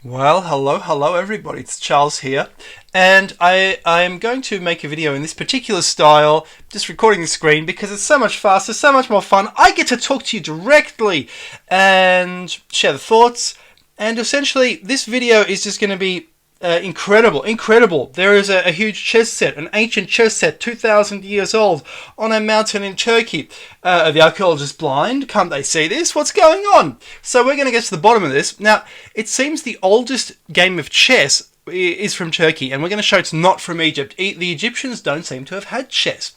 Well, hello everybody, it's Charles here, and I'm going to make a video in this particular style, just recording the screen because it's so much faster, so much more fun. I get to talk to you directly and share the thoughts, and essentially this video is just going to be incredible. There is a huge chess set, an ancient chess set, 2,000 years old, on a mountain in Turkey. Are the archaeologists blind? Can't they see this? What's going on? So we're going to get to the bottom of this. Now, it seems the oldest game of chess is from Turkey, and we're going to show it's not from Egypt. The Egyptians don't seem to have had chess,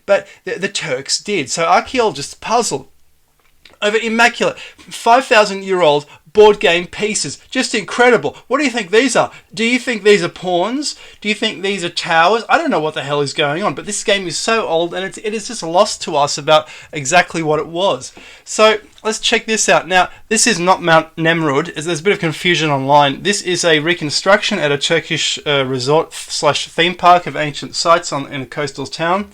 but the Turks did. So archaeologists puzzled over immaculate 5,000-year-old board game pieces. Just incredible. What do you think these are? Do you think these are pawns? Do you think these are towers? I don't know what the hell is going on, but this game is so old and it is just lost to us about exactly what it was. So let's check this out. Now, this is not Mount Nemrut. There's a bit of confusion online. This is a reconstruction at a Turkish resort slash theme park of ancient sites in a coastal town.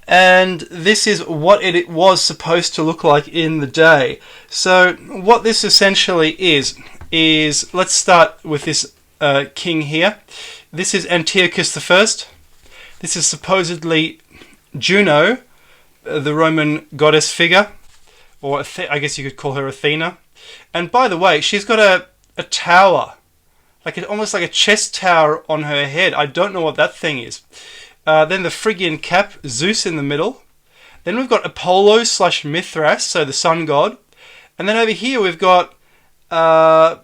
And this is what it was supposed to look like in the day. So what this essentially is let's start with this king here. This is Antiochus I. This is supposedly Juno, the Roman goddess figure, or I guess you could call her Athena. And by the way, she's got a tower, almost like a chess tower on her head. I don't know what that thing is. Then the Phrygian cap, Zeus in the middle. Then we've got Apollo slash Mithras, so the sun god. And then over here we've got Artagnes,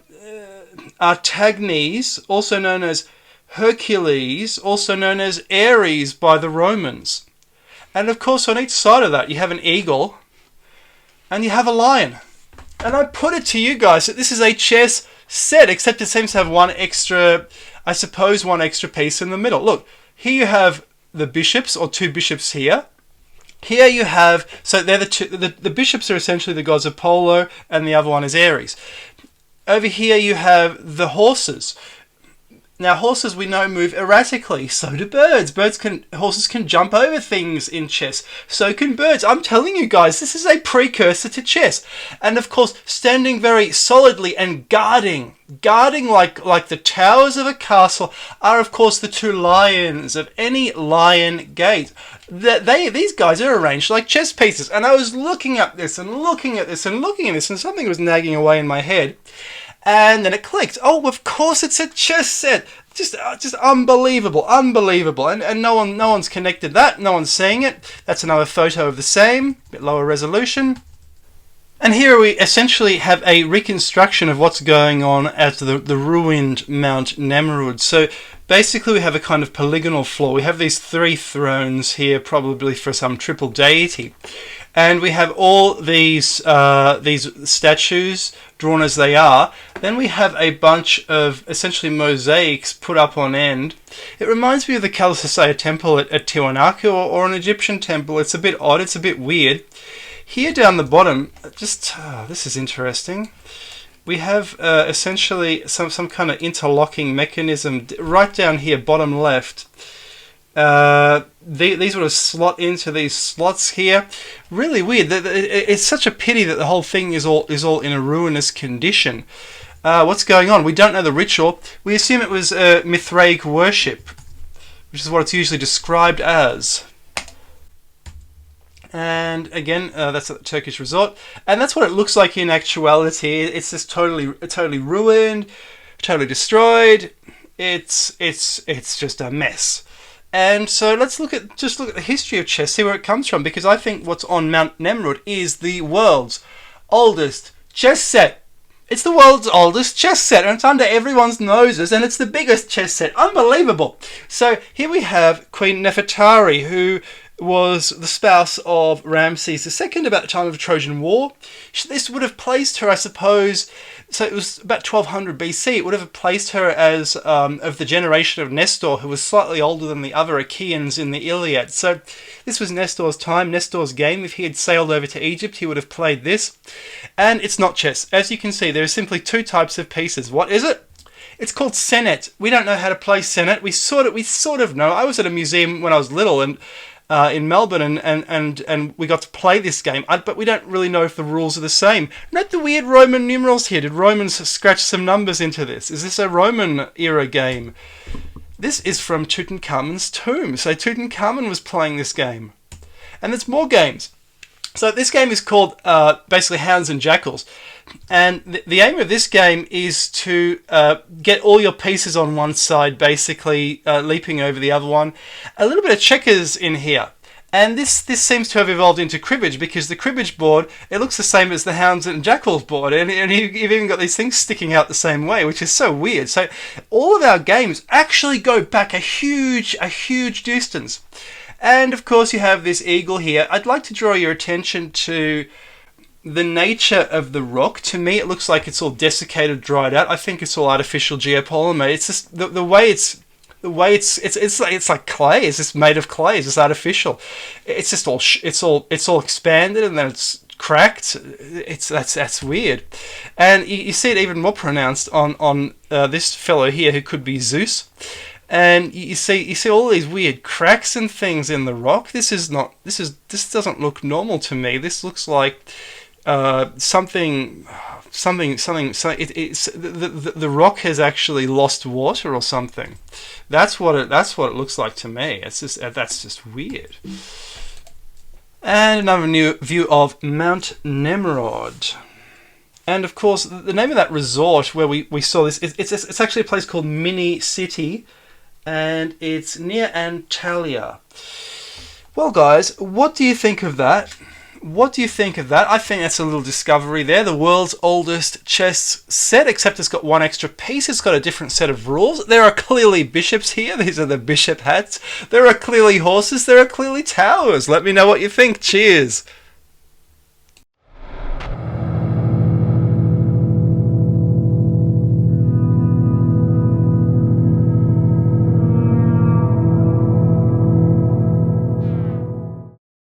also known as Hercules, also known as Ares by the Romans. And of course on each side of that you have an eagle and you have a lion. And I put it to you guys that this is a chess set, except it seems to have one extra piece in the middle. Look, here you have the bishops, or two bishops here. Here you have, so they're the bishops are essentially the gods Apollo, and the other one is Ares. Over here you have the horses. Now horses we know move erratically, so do birds. Horses can jump over things in chess, so can birds. I'm telling you guys, this is a precursor to chess. And of course, standing very solidly and guarding like the towers of a castle are of course the two lions of any lion gate. These guys are arranged like chess pieces. And I was looking at this and looking at this and looking at this, and something was nagging away in my head. And then it clicked. Oh, of course it's a chess set. Just unbelievable. And no one's connected that. No one's seeing it. That's another photo of the same, bit lower resolution. And here we essentially have a reconstruction of what's going on at the ruined Mount Nemrut. So basically we have a kind of polygonal floor. We have these three thrones here, probably for some triple deity. And we have all these statues drawn as they are. Then we have a bunch of essentially mosaics put up on end. It reminds me of the Kalasasaya temple at Tiwanaku or an Egyptian temple. It's a bit odd, it's a bit weird. Here down the bottom, this is interesting. We have essentially some kind of interlocking mechanism right down here, bottom left. These sort of slot into these slots here. Really weird. It's such a pity that the whole thing is all in a ruinous condition. What's going on? We don't know the ritual. We assume it was Mithraic worship, which is what it's usually described as. And again, that's at the Turkish resort, and that's what it looks like in actuality. It's just totally ruined, totally destroyed. It's just a mess. And so let's look at the history of chess, see where it comes from, because I think what's on Mount Nemrut is the world's oldest chess set. It's the world's oldest chess set, and it's under everyone's noses, and it's the biggest chess set. Unbelievable. So here we have Queen Nefertari, who was the spouse of Ramses II about the time of the Trojan War. This would have placed her, I suppose, so it was about 1200 BC, it would have placed her as of the generation of Nestor, who was slightly older than the other Achaeans in the Iliad. So this was Nestor's time, Nestor's game. If he had sailed over to Egypt, he would have played this. And it's not chess. As you can see, there are simply two types of pieces. What is it? It's called senet. We don't know how to play senet. We sort of know. I was at a museum when I was little, and in Melbourne, and we got to play this game, but we don't really know if the rules are the same. Note the weird Roman numerals here. Did Romans scratch some numbers into this? Is this a Roman era game? This is from Tutankhamun's tomb. So Tutankhamun was playing this game. And there's more games. So this game is called basically Hounds and Jackals. And the aim of this game is to get all your pieces on one side, basically leaping over the other one. A little bit of checkers in here. And this seems to have evolved into cribbage, because the cribbage board, it looks the same as the Hounds and Jackals board. And you've even got these things sticking out the same way, which is so weird. So all of our games actually go back a huge distance. And of course you have this eagle here. I'd like to draw your attention to the nature of the rock. To me, it looks like it's all desiccated, dried out. I think it's all artificial geopolymer. It's just the way it's like clay. It's just made of clay. It's just artificial. It's just it's all expanded and then it's cracked. That's weird. And you see it even more pronounced on this fellow here, who could be Zeus. And you see all these weird cracks and things in the rock. This doesn't look normal to me. This looks like something. It's the rock has actually lost water or something. That's what it looks like to me. That's just weird. And another new view of Mount Nemrod. And of course, the name of that resort where we saw this, it's actually a place called Mini City. And it's near Antalya. Well, guys, what do you think of that? What do you think of that? I think that's a little discovery there. The world's oldest chess set, except it's got one extra piece. It's got a different set of rules. There are clearly bishops here. These are the bishop hats. There are clearly horses. There are clearly towers. Let me know what you think. Cheers.